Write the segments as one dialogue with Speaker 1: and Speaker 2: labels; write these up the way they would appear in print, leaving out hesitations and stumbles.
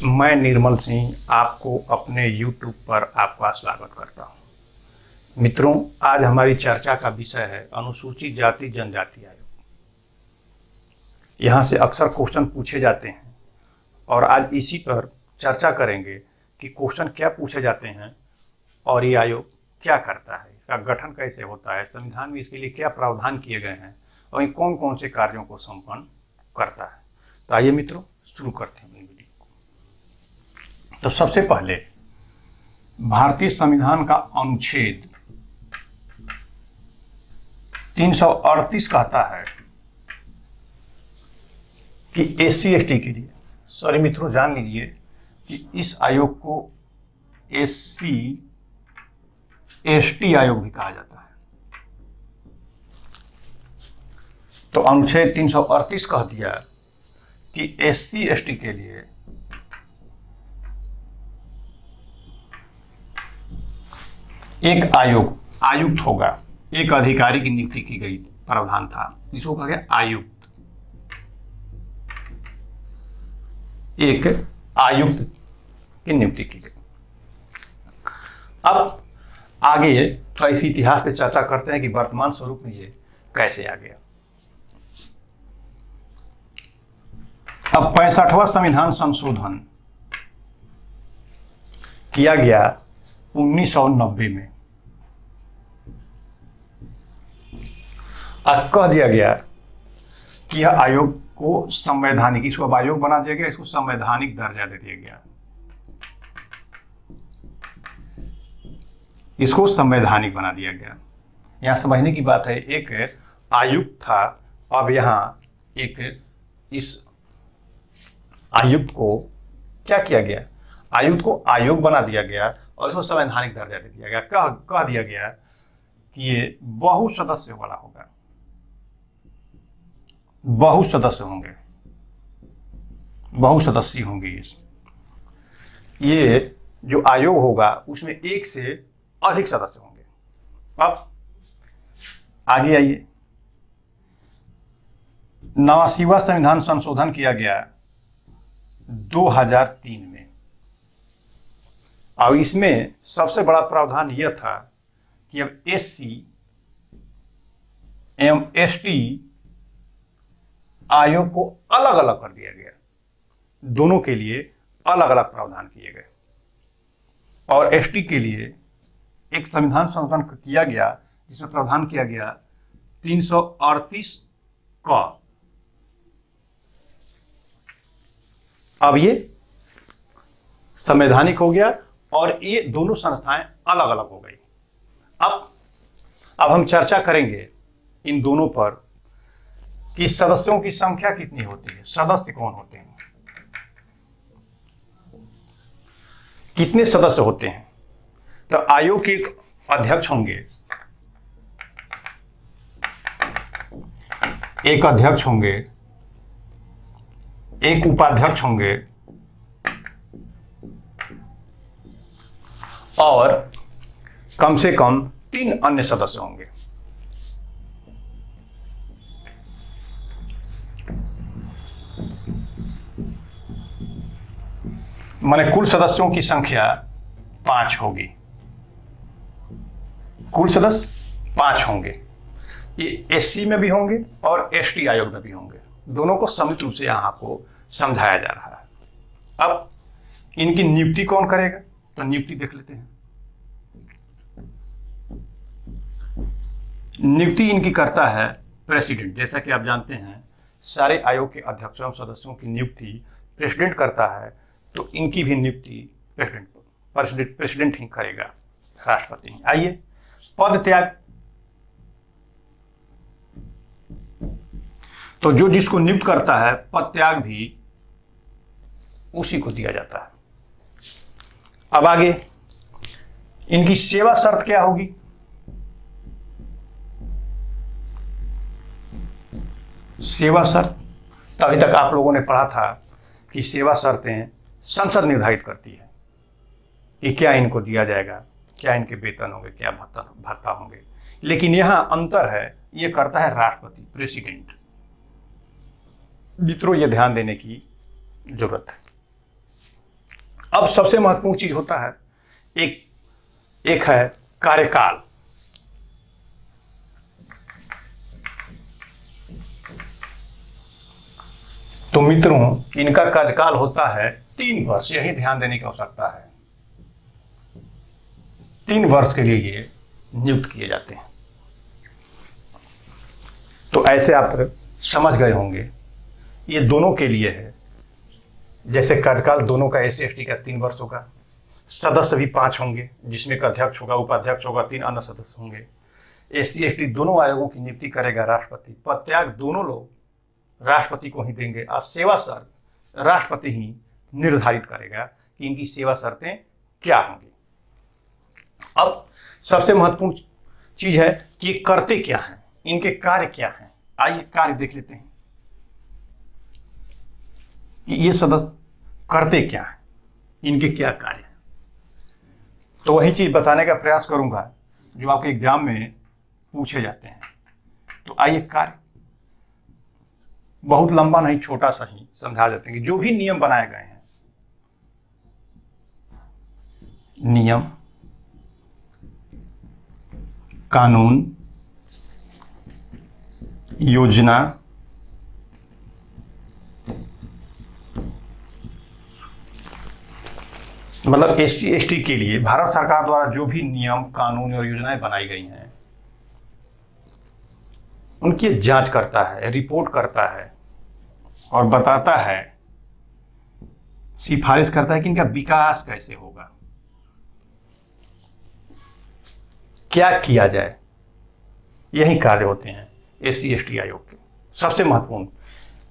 Speaker 1: मैं निर्मल सिंह आपको अपने YouTube पर आपका स्वागत करता हूं। मित्रों, आज हमारी चर्चा का विषय है अनुसूचित जाति जनजाति आयोग। यहाँ से अक्सर क्वेश्चन पूछे जाते हैं और आज इसी पर चर्चा करेंगे कि क्वेश्चन क्या पूछे जाते हैं और ये आयोग क्या करता है, इसका गठन कैसे होता है, संविधान में इसके लिए क्या प्रावधान किए गए हैं और ये कौन कौन से कार्यों को संपन्न करता है। तो आइए मित्रों, शुरू करते हैं वीडियो को। तो सबसे पहले भारतीय संविधान का अनुच्छेद 338 कहता है कि SC/ST के लिए, सॉरी मित्रों, जान लीजिए कि इस आयोग को SC/ST आयोग भी कहा जाता है। तो अनुच्छेद 338 कह दिया कि SC/ST के लिए एक आयुक्त होगा, एक अधिकारी की नियुक्ति की गई, प्रावधान था, जिसको कहा गया आयुक्त। एक आयुक्त की नियुक्ति की गई। अब आगे थोड़ा इसी इतिहास पे चर्चा करते हैं कि वर्तमान स्वरूप में ये कैसे आ गया। अब 65वां संविधान संशोधन किया गया 1990 में। अब कह दिया गया कि यह आयोग को संवैधानिक, इसको अब आयोग बना दिया गया, इसको संवैधानिक दर्जा दे दिया गया, इसको संवैधानिक बना दिया गया। यहां समझने की बात है, एक आयुक्त था, अब यहां एक इस आयुक्त को क्या किया गया, आयुक्त को आयोग बना दिया गया और इसको संवैधानिक दर्जा दे दिया गया। कह दिया गया कि ये बहुसदस्य वाला होगा, बहुसदस्य होंगे, बहुसदस्यी होंगे। ये जो आयोग होगा उसमें एक से अधिक सदस्य होंगे। अब आगे आइए, 89वां संविधान संशोधन किया गया 2003 में। और इसमें सबसे बड़ा प्रावधान यह था कि अब SC एवं ST आयोग को अलग अलग कर दिया गया, दोनों के लिए अलग अलग प्रावधान किए गए। और ST के लिए एक संविधान संशोधन किया गया जिसमें प्रावधान किया गया 338 का। अब ये संवैधानिक हो गया और ये दोनों संस्थाएं अलग अलग हो गई। अब हम चर्चा करेंगे इन दोनों पर कि सदस्यों की संख्या कितनी होती है, सदस्य कौन होते हैं, कितने सदस्य होते हैं। तो आयोग के अध्यक्ष होंगे, एक अध्यक्ष होंगे, एक उपाध्यक्ष होंगे और कम से कम 3 अन्य सदस्य होंगे। माने कुल सदस्यों की संख्या 5 होगी, कुल सदस्य 5 होंगे। ये SC में भी होंगे और ST आयोग में भी होंगे, दोनों को समित रूप से यहां आपको समझाया जा रहा है। अब इनकी नियुक्ति कौन करेगा, तो नियुक्ति देख लेते हैं। नियुक्ति इनकी करता है प्रेसिडेंट। जैसा कि आप जानते हैं, सारे आयोग के अध्यक्षों एवं सदस्यों की नियुक्ति प्रेसिडेंट करता है, तो इनकी भी नियुक्ति प्रेसिडेंट ही करेगा, राष्ट्रपति। आइए, पद त्याग। तो जो जिसको नियुक्त करता है, पद त्याग भी उसी को दिया जाता है। अब आगे इनकी सेवा शर्त क्या होगी। सेवा शर्त, तभी तक आप लोगों ने पढ़ा था कि सेवा शर्तें संसद निर्धारित करती है कि क्या इनको दिया जाएगा, क्या इनके वेतन होंगे, क्या भत्ता होंगे। लेकिन यहां अंतर है, ये करता है राष्ट्रपति, प्रेसिडेंट। मित्रों, ये ध्यान देने की जरूरत है। अब सबसे महत्वपूर्ण चीज होता है, एक है कार्यकाल। तो मित्रों, इनका कार्यकाल होता है 3 वर्ष, यही ध्यान देने की आवश्यकता है। 3 वर्ष के लिए ये नियुक्त किए जाते हैं। तो ऐसे आप समझ गए होंगे, ये दोनों के लिए है। जैसे कार्यकाल दोनों का SC ST का 3 वर्ष होगा, सदस्य भी 5 होंगे, जिसमें एक अध्यक्ष होगा, उपाध्यक्ष होगा, 3 अन्य सदस्य होंगे। SC ST दोनों आयोगों की नियुक्ति करेगा राष्ट्रपति। पद त्याग दोनों लोग राष्ट्रपति को ही देंगे और सेवा शर्त राष्ट्रपति ही निर्धारित करेगा कि इनकी सेवा शर्तें क्या होंगी। अब सबसे महत्वपूर्ण चीज है कि ये करते क्या हैं, इनके कार्य क्या हैं। आइए कार्य देख लेते हैं कि ये सदस्य करते क्या हैं, इनके क्या कार्य हैं। तो वही चीज बताने का प्रयास करूंगा जो आपके एग्जाम में पूछे जाते हैं। तो आइए कार्य, बहुत लंबा नहीं, छोटा सा ही समझा देते हैं कि जो भी नियम बनाए गए हैं, नियम, कानून, योजना, मतलब SC ST के लिए भारत सरकार द्वारा जो भी नियम, कानून और योजनाएं बनाई गई हैं, उनकी जांच करता है, रिपोर्ट करता है और बताता है, सिफारिश करता है कि इनका विकास कैसे होगा, क्या किया जाए। यही कार्य होते हैं SC ST आयोग के। सबसे महत्वपूर्ण,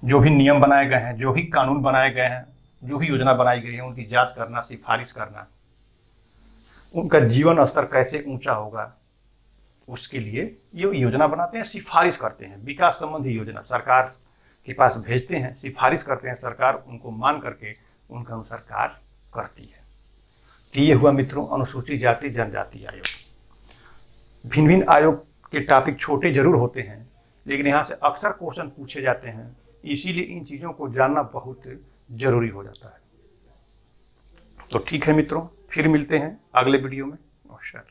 Speaker 1: जो भी नियम बनाए गए हैं, जो भी कानून बनाए गए हैं, जो भी योजना बनाई गई है, उनकी जांच करना, सिफारिश करना, उनका जीवन स्तर कैसे ऊंचा होगा, उसके लिए ये योजना बनाते हैं, सिफारिश करते हैं। विकास संबंधी योजना सरकार के पास भेजते हैं, सिफारिश करते हैं, सरकार उनको मान करके उनके अनुसार कार्य करती है। तो ये हुआ मित्रों अनुसूचित जाति जनजाति आयोग। भिन्न भिन्न आयोग के टॉपिक छोटे जरूर होते हैं, लेकिन यहाँ से अक्सर क्वेश्चन पूछे जाते हैं, इसीलिए इन चीज़ों को जानना बहुत जरूरी हो जाता है। तो ठीक है मित्रों, फिर मिलते हैं अगले वीडियो में। नमस्कार।